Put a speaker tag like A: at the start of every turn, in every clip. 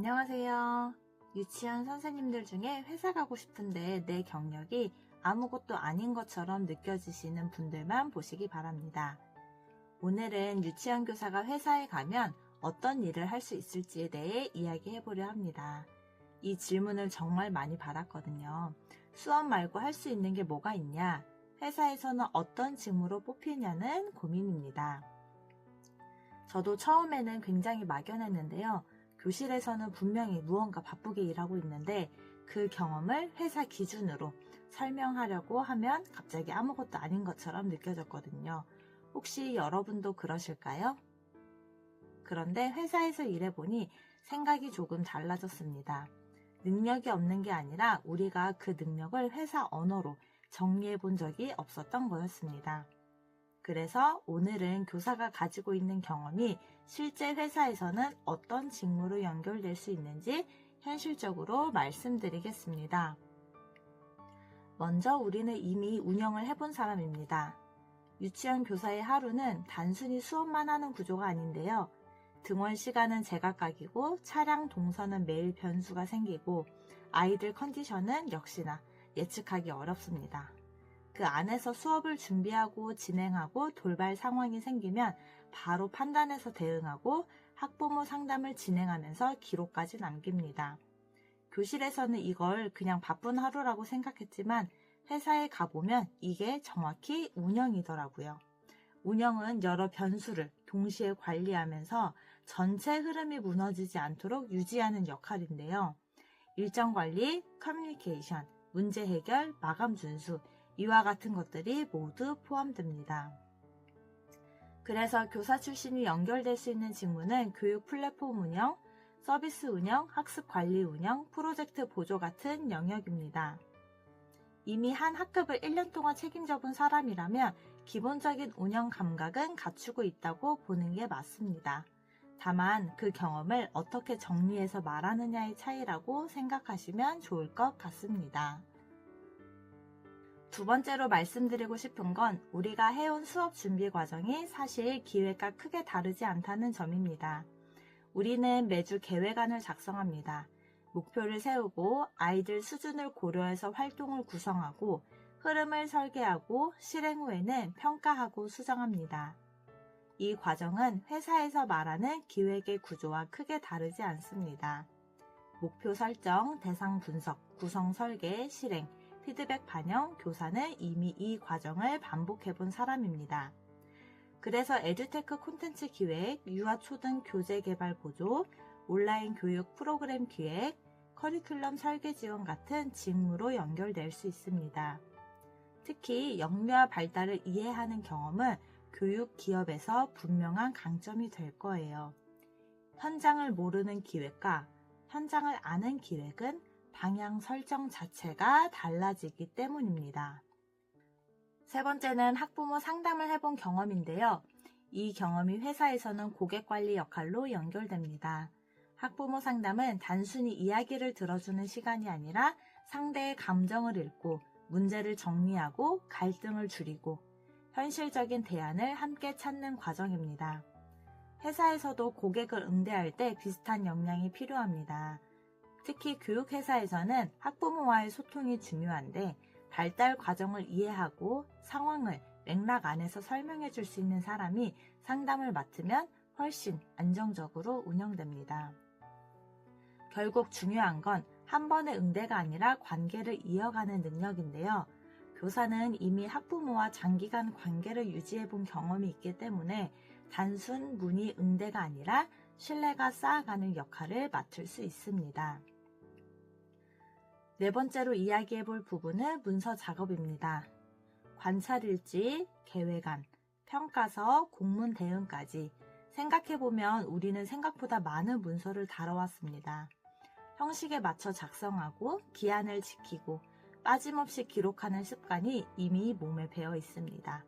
A: 안녕하세요. 유치원 선생님들 중에 회사 가고 싶은데 내 경력이 아무것도 아닌 것처럼 느껴지시는 분들만 보시기 바랍니다. 오늘은 유치원 교사가 회사에 가면 어떤 일을 할 수 있을지에 대해 이야기해 보려 합니다. 이 질문을 정말 많이 받았거든요. 수업 말고 할 수 있는 게 뭐가 있냐? 회사에서는 어떤 직무로 뽑히냐는 고민입니다. 저도 처음에는 굉장히 막연했는데요. 교실에서는 분명히 무언가 바쁘게 일하고 있는데 그 경험을 회사 기준으로 설명하려고 하면 갑자기 아무것도 아닌 것처럼 느껴졌거든요. 혹시 여러분도 그러실까요? 그런데 회사에서 일해보니 생각이 조금 달라졌습니다. 능력이 없는 게 아니라 우리가 그 능력을 회사 언어로 정리해 본 적이 없었던 거였습니다. 그래서 오늘은 교사가 가지고 있는 경험이 실제 회사에서는 어떤 직무로 연결될 수 있는지 현실적으로 말씀드리겠습니다. 먼저 우리는 이미 운영을 해본 사람입니다. 유치원 교사의 하루는 단순히 수업만 하는 구조가 아닌데요. 등원 시간은 제각각이고 차량 동선은 매일 변수가 생기고 아이들 컨디션은 역시나 예측하기 어렵습니다. 그 안에서 수업을 준비하고 진행하고 돌발 상황이 생기면 바로 판단해서 대응하고 학부모 상담을 진행하면서 기록까지 남깁니다. 교실에서는 이걸 그냥 바쁜 하루라고 생각했지만 회사에 가보면 이게 정확히 운영이더라고요. 운영은 여러 변수를 동시에 관리하면서 전체 흐름이 무너지지 않도록 유지하는 역할인데요. 일정 관리, 커뮤니케이션, 문제 해결, 마감 준수, 이와 같은 것들이 모두 포함됩니다. 그래서 교사 출신이 연결될 수 있는 직무는 교육 플랫폼 운영, 서비스 운영, 학습 관리 운영, 프로젝트 보조 같은 영역입니다. 이미 한 학급을 1년 동안 책임져 본 사람이라면 기본적인 운영 감각은 갖추고 있다고 보는 게 맞습니다. 다만 그 경험을 어떻게 정리해서 말하느냐의 차이라고 생각하시면 좋을 것 같습니다. 두 번째로 말씀드리고 싶은 건 우리가 해온 수업 준비 과정이 사실 기획과 크게 다르지 않다는 점입니다. 우리는 매주 계획안을 작성합니다. 목표를 세우고 아이들 수준을 고려해서 활동을 구성하고 흐름을 설계하고 실행 후에는 평가하고 수정합니다. 이 과정은 회사에서 말하는 기획의 구조와 크게 다르지 않습니다. 목표 설정, 대상 분석, 구성 설계, 실행, 피드백 반영, 교사는 이미 이 과정을 반복해본 사람입니다. 그래서 에듀테크 콘텐츠 기획, 유아 초등 교재 개발 보조, 온라인 교육 프로그램 기획, 커리큘럼 설계 지원 같은 직무로 연결될 수 있습니다. 특히 영유아 발달을 이해하는 경험은 교육 기업에서 분명한 강점이 될 거예요. 현장을 모르는 기획과 현장을 아는 기획은 방향 설정 자체가 달라지기 때문입니다. 세 번째는 학부모 상담을 해본 경험인데요. 이 경험이 회사에서는 고객 관리 역할로 연결됩니다. 학부모 상담은 단순히 이야기를 들어주는 시간이 아니라 상대의 감정을 읽고 문제를 정리하고 갈등을 줄이고 현실적인 대안을 함께 찾는 과정입니다. 회사에서도 고객을 응대할 때 비슷한 역량이 필요합니다. 특히 교육회사에서는 학부모와의 소통이 중요한데 발달 과정을 이해하고 상황을 맥락 안에서 설명해 줄 수 있는 사람이 상담을 맡으면 훨씬 안정적으로 운영됩니다. 결국 중요한 건 한 번의 응대가 아니라 관계를 이어가는 능력인데요. 교사는 이미 학부모와 장기간 관계를 유지해 본 경험이 있기 때문에 단순 문의 응대가 아니라 신뢰가 쌓아가는 역할을 맡을 수 있습니다. 네 번째로 이야기해 볼 부분은 문서 작업입니다. 관찰일지, 계획안, 평가서, 공문 대응까지 생각해보면 우리는 생각보다 많은 문서를 다뤄왔습니다. 형식에 맞춰 작성하고 기한을 지키고 빠짐없이 기록하는 습관이 이미 몸에 배어 있습니다.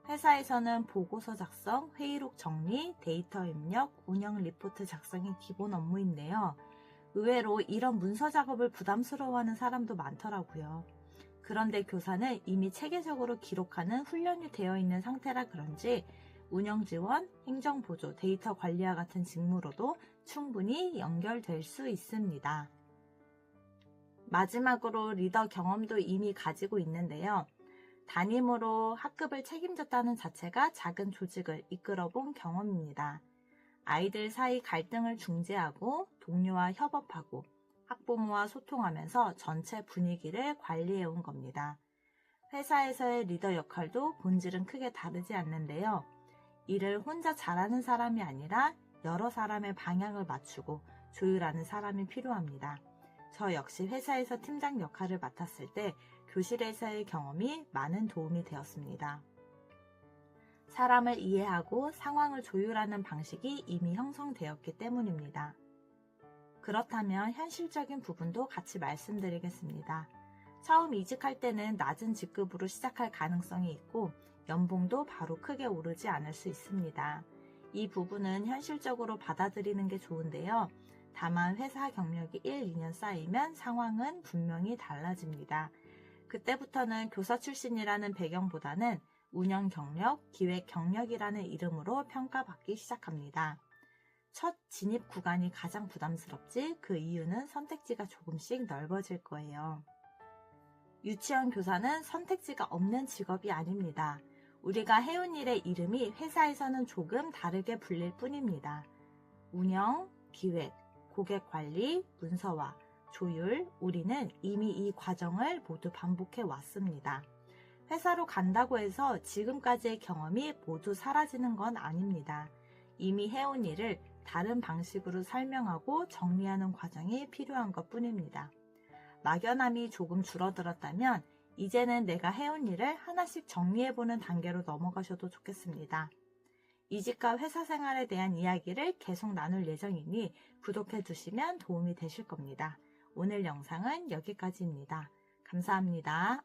A: 회사에서는 보고서 작성, 회의록 정리, 데이터 입력, 운영 리포트 작성이 기본 업무인데요. 의외로 이런 문서 작업을 부담스러워하는 사람도 많더라고요. 그런데 교사는 이미 체계적으로 기록하는 훈련이 되어 있는 상태라 그런지 운영 지원, 행정 보조, 데이터 관리와 같은 직무로도 충분히 연결될 수 있습니다. 마지막으로 리더 경험도 이미 가지고 있는데요. 담임으로 학급을 책임졌다는 자체가 작은 조직을 이끌어본 경험입니다. 아이들 사이 갈등을 중재하고 동료와 협업하고 학부모와 소통하면서 전체 분위기를 관리해온 겁니다. 회사에서의 리더 역할도 본질은 크게 다르지 않는데요. 일을 혼자 잘하는 사람이 아니라 여러 사람의 방향을 맞추고 조율하는 사람이 필요합니다. 저 역시 회사에서 팀장 역할을 맡았을 때 교실에서의 경험이 많은 도움이 되었습니다. 사람을 이해하고 상황을 조율하는 방식이 이미 형성되었기 때문입니다. 그렇다면 현실적인 부분도 같이 말씀드리겠습니다. 처음 이직할 때는 낮은 직급으로 시작할 가능성이 있고 연봉도 바로 크게 오르지 않을 수 있습니다. 이 부분은 현실적으로 받아들이는 게 좋은데요. 다만 회사 경력이 1, 2년 쌓이면 상황은 분명히 달라집니다. 그때부터는 교사 출신이라는 배경보다는 운영 경력, 기획 경력이라는 이름으로 평가받기 시작합니다. 첫 진입 구간이 가장 부담스럽지 그 이유는 선택지가 조금씩 넓어질 거예요. 유치원 교사는 선택지가 없는 직업이 아닙니다. 우리가 해온 일의 이름이 회사에서는 조금 다르게 불릴 뿐입니다. 운영, 기획, 고객 관리, 문서화, 조율, 우리는 이미 이 과정을 모두 반복해 왔습니다. 회사로 간다고 해서 지금까지의 경험이 모두 사라지는 건 아닙니다. 이미 해온 일을 다른 방식으로 설명하고 정리하는 과정이 필요한 것 뿐입니다. 막연함이 조금 줄어들었다면 이제는 내가 해온 일을 하나씩 정리해보는 단계로 넘어가셔도 좋겠습니다. 이직과 회사 생활에 대한 이야기를 계속 나눌 예정이니 구독해주시면 도움이 되실 겁니다. 오늘 영상은 여기까지입니다. 감사합니다.